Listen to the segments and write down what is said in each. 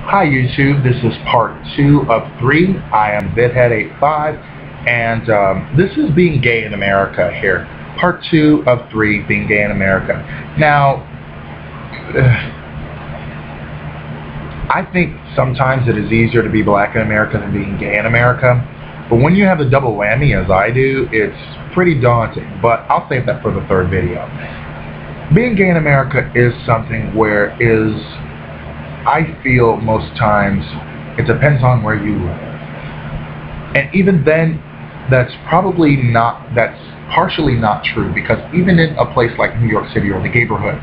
Hi YouTube, this is part 2 of 3. I am Vidhead85 and this is Being Gay in America here. Part 2 of 3, Being Gay in America. Now, I think sometimes it is easier to be black in America than being gay in America. But when you have the double whammy as I do, it's pretty daunting. But I'll save that for the third video. Being gay in America is something where I feel most times it depends on where you live. And even then, that's partially not true, because even in a place like New York City or the neighborhood,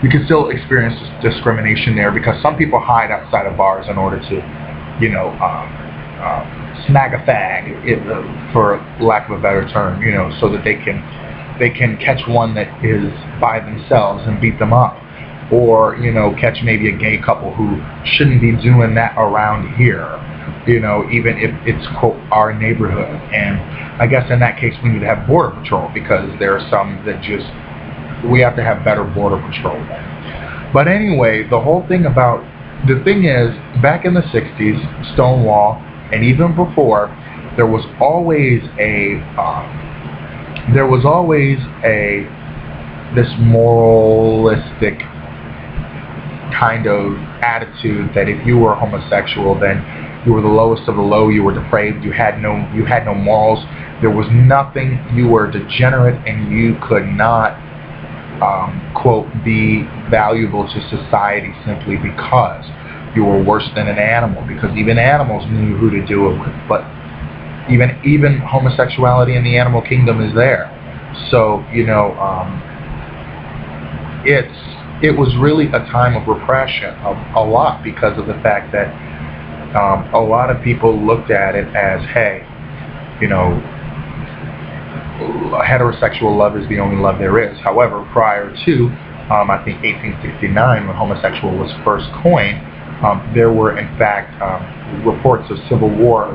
you can still experience discrimination there, because some people hide outside of bars in order to, snag a fag, for lack of a better term, so that they can catch one that is by themselves and beat them up. Or, catch maybe a gay couple who shouldn't be doing that around here, even if it's, quote, our neighborhood. And I guess in that case we need to have border patrol, because there are some that we have to have better border patrol. But anyway, the thing is, back in the 60s, Stonewall, and even before, there was always this moralistic kind of attitude that if you were homosexual, then you were the lowest of the low, you were depraved, you had no morals, there was nothing, you were degenerate, and you could not, quote, be valuable to society simply because you were worse than an animal, because even animals knew who to do it with. But even homosexuality in the animal kingdom is there. So, it was really a time of repression, a lot, because of the fact that a lot of people looked at it as, hey, heterosexual love is the only love there is. However, prior to, I think, 1869, when homosexual was first coined, there were, in fact, reports of Civil War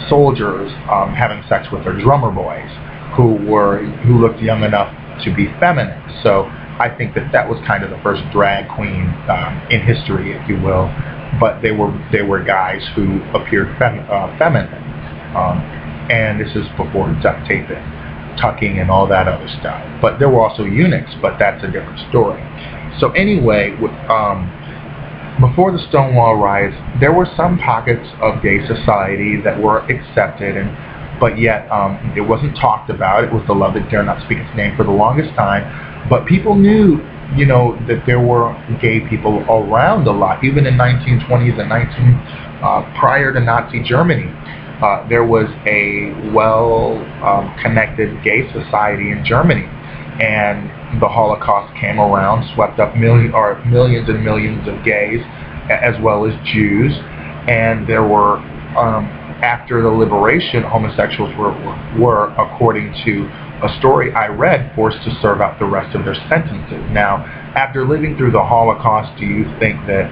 soldiers having sex with their drummer boys who looked young enough to be feminine. So I think that was kind of the first drag queen in history, if you will. But they were guys who appeared feminine, and this is before duct taping, tucking, and all that other stuff. But there were also eunuchs, but that's a different story. So anyway, before the Stonewall riots, there were some pockets of gay society that were accepted, but yet it wasn't talked about. It was the love that dare not speak its name for the longest time. But people knew, that there were gay people around a lot. Even in 1920s and prior to Nazi Germany, there was a well-connected gay society in Germany. And the Holocaust came around, swept up millions and millions of gays, as well as Jews. And there were, after the liberation, homosexuals were, according to a story I read, forced to serve out the rest of their sentences. Now, after living through the Holocaust, do you think that,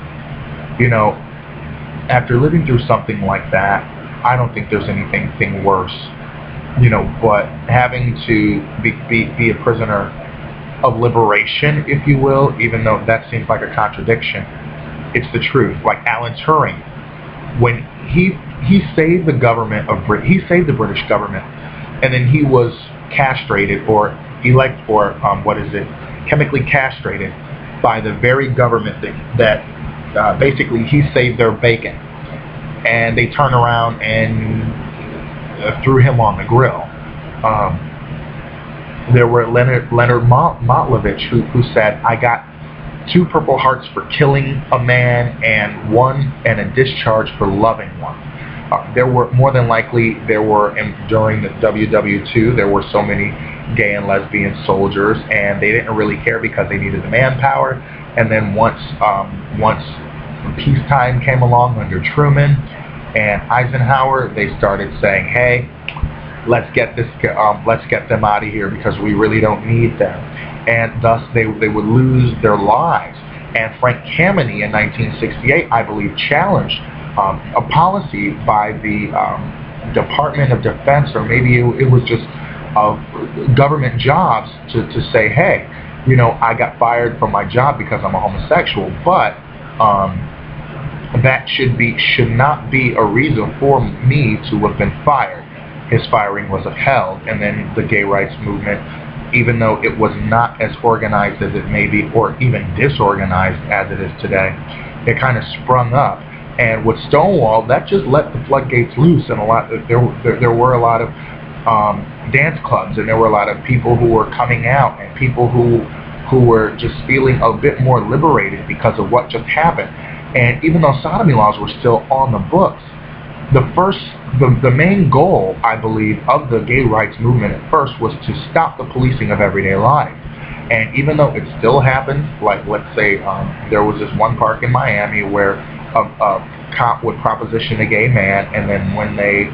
after living through something like that, I don't think there's anything worse, but having to be a prisoner of liberation, if you will, even though that seems like a contradiction, it's the truth. Like Alan Turing, when he saved the government he saved the British government, and then he was castrated chemically castrated by the very government that basically he saved their bacon, and they turned around and threw him on the grill. There were Leonard Motlovich who said, I got 2 Purple Hearts for killing a man and a discharge for loving one. There were, more than likely, during the WW2, there were so many gay and lesbian soldiers, and they didn't really care because they needed the manpower. And then once peacetime came along under Truman and Eisenhower, they started saying, hey, let's get them out of here, because we really don't need them. And thus they would lose their lives. And Frank Kameny in 1968, I believe, challenged a policy by the Department of Defense, or maybe it was just government jobs, to say, hey, I got fired from my job because I'm a homosexual, but that should not be a reason for me to have been fired. His firing was upheld, and then the gay rights movement, even though it was not as organized as it may be, or even disorganized as it is today, it kind of sprung up. And with Stonewall, that just let the floodgates loose, and there were a lot of dance clubs, and there were a lot of people who were coming out, and people who were just feeling a bit more liberated because of what just happened. And even though sodomy laws were still on the books, the main goal, I believe, of the gay rights movement at first was to stop the policing of everyday life. And even though it still happens, like let's say there was this one park in Miami where a cop would proposition a gay man, and then when they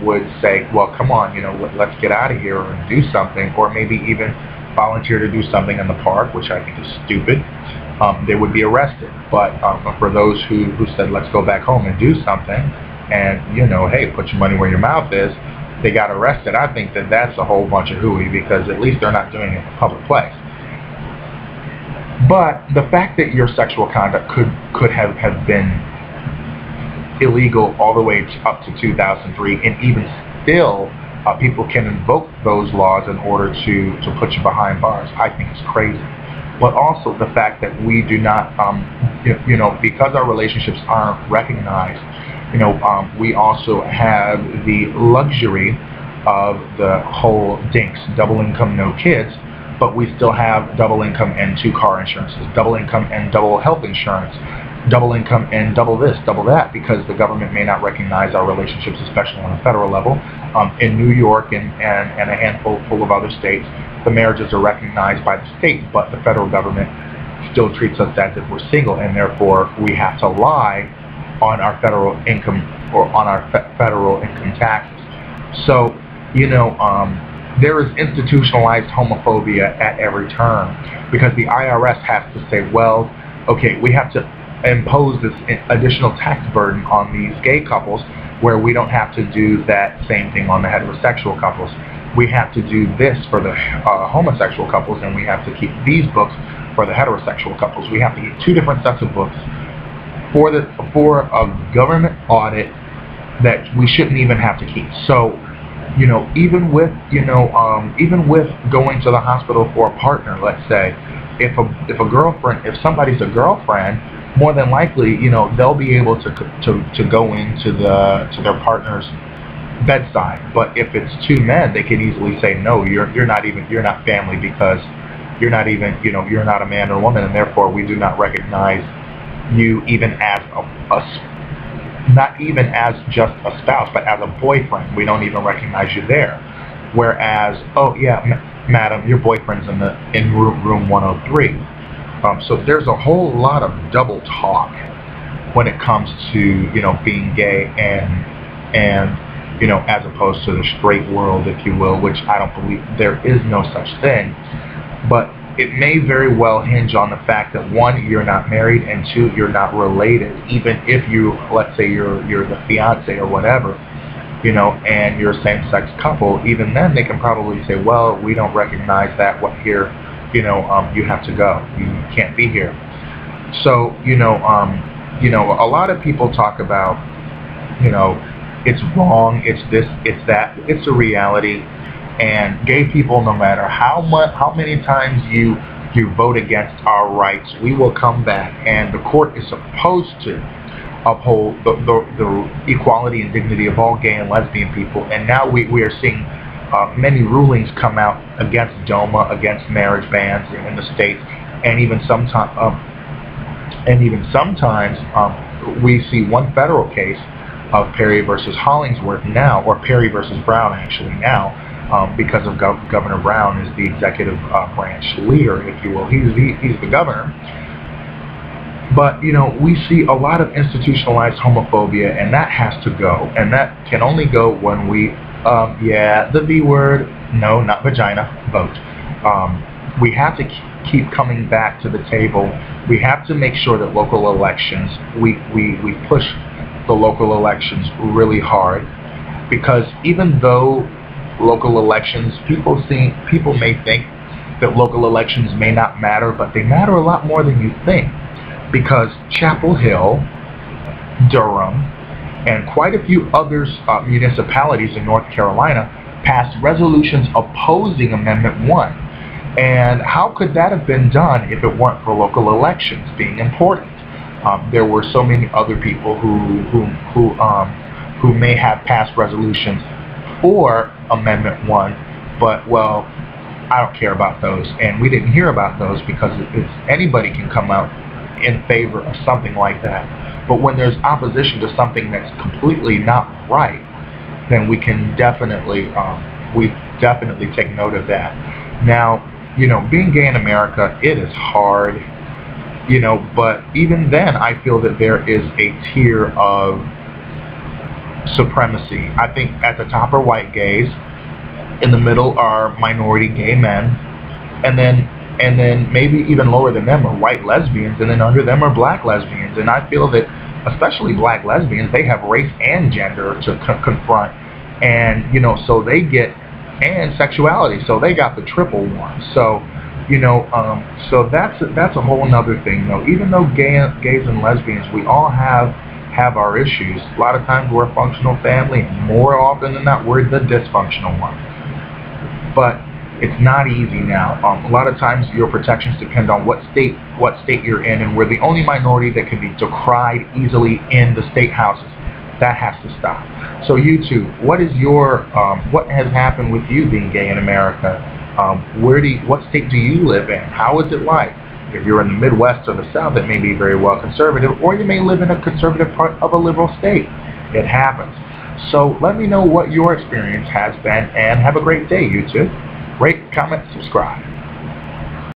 would say, well, come on, let's get out of here and do something, or maybe even volunteer to do something in the park, which I think is stupid, they would be arrested. But for those who said, let's go back home and do something, and, hey, put your money where your mouth is, they got arrested. I think that that's a whole bunch of hooey, because at least they're not doing it in a public place. But the fact that your sexual conduct could have been illegal all the way up to 2003, and even still people can invoke those laws in order to put you behind bars, I think is crazy. But also the fact that we do not, because our relationships aren't recognized, we also have the luxury of the whole DINKS, double income, no kids, but we still have double income and 2 car insurances, double income and double health insurance, double income and double this, double that, because the government may not recognize our relationships, especially on a federal level. In New York and a handful of other states, the marriages are recognized by the state, but the federal government still treats us as if we're single, and therefore we have to lie on our federal income, or on our federal income taxes. So, there is institutionalized homophobia at every turn, because the IRS has to say, well, okay, we have to impose this additional tax burden on these gay couples, where we don't have to do that same thing on the heterosexual couples. We have to do this for the homosexual couples, and we have to keep these books for the heterosexual couples. We have to keep 2 different sets of books for a government audit that we shouldn't even have to keep. So, even with going to the hospital for a partner, let's say, if somebody's a girlfriend, more than likely, they'll be able to go into their partner's bedside. But if it's 2 men, they can easily say, no, you're not family, because you're not even, you're not a man or woman, and therefore we do not recognize you even as not even as just a spouse, but as a boyfriend. We don't even recognize you there. Whereas, oh yeah, madam, your boyfriend's in room 103. So there's a whole lot of double talk when it comes to being gay and as opposed to the straight world, if you will, which I don't believe there is no such thing. But it may very well hinge on the fact that 1, you're not married, and 2, you're not related. Even if let's say you're the fiance or whatever, and you're a same-sex couple, even then they can probably say, well, we don't recognize that. What here? You have to go. You can't be here. So, a lot of people talk about, it's wrong, it's this, it's that. It's a reality. And gay people, no matter how many times you vote against our rights, we will come back, and the court is supposed to uphold the equality and dignity of all gay and lesbian people. And now we are seeing many rulings come out against DOMA, against marriage bans in the states, and even sometimes we see one federal case of Perry versus Hollingsworth now, or Perry versus Brown actually now, because of Governor Brown is the executive branch leader, if you will. He's the governor. But we see a lot of institutionalized homophobia, and that has to go, and that can only go when we the V word, no, not vagina, vote. We have to keep coming back to the table. We have to make sure that local elections, we push the local elections really hard, because even though local elections, people may think that local elections may not matter, but they matter a lot more than you think, because Chapel Hill Durham, and quite a few other municipalities in North Carolina passed resolutions opposing Amendment 1. And how could that have been done if it weren't for local elections being important? There were so many other people who may have passed resolutions for Amendment 1, but, well, I don't care about those, and we didn't hear about those because anybody can come out in favor of something like that. But when there's opposition to something that's completely not right, then we can definitely take note of that. Now, you know, being gay in America, it is hard, you know, but even then I feel that there is a tier of supremacy. I think at the top are white gays, in the middle are minority gay men, and then maybe even lower than them are white lesbians, and then under them are black lesbians. And I feel that especially black lesbians, they have race and gender to confront, and you know, so they get, and sexuality, so they got the triple one. So you know, so that's a whole nother thing though. Even though gays and lesbians, we all have our issues. A lot of times we're a functional family, and more often than not we're the dysfunctional one. But it's not easy now. A lot of times your protections depend on what state you're in, and we're the only minority that can be decried easily in the state houses. That has to stop. So you two, what is your what has happened with you being gay in America? What state do you live in? How is it like? If you're in the Midwest or the South, it may be very well conservative, or you may live in a conservative part of a liberal state. It happens. So let me know what your experience has been, and have a great day, you two. Rate, comment, subscribe.